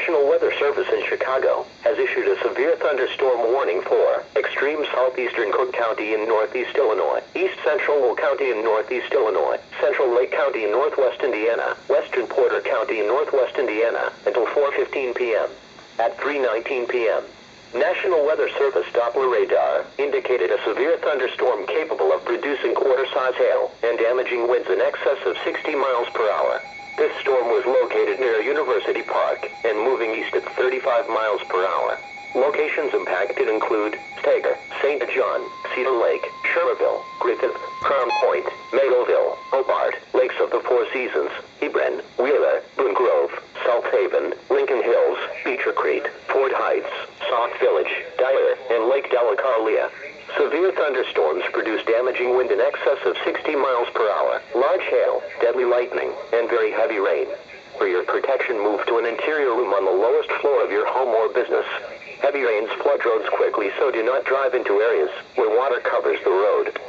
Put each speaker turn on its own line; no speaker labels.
National Weather Service in Chicago has issued a severe thunderstorm warning for extreme southeastern Cook County in northeast Illinois, east central Will County in northeast Illinois, central Lake County in northwest Indiana, western Porter County in northwest Indiana, until 4:15 p.m. At 3:19 p.m., National Weather Service Doppler radar indicated a severe thunderstorm capable of producing quarter-size hail and damaging winds in excess of 60 miles per hour. This storm was located near University Park and moving east at 35 miles per hour. Locations impacted include Stager, St. John, Cedar Lake, Shermerville, Griffith, Crown Point, Maydeville, Hobart, Lakes of the Four Seasons, Hebron, Wheeler, Boone Grove, South Haven, Lincoln Hills, Beecher Creek, Fort Heights, Sauk Village, Dyer, and Lake Delacarlia. Severe thunderstorms produce damaging wind in excess of 60 miles per hour, large hail, deadly lightning, and very heavy rain. For your protection, move to an interior room on the lowest floor of your home or business. Heavy rains flood roads quickly, so do not drive into areas where water covers the road.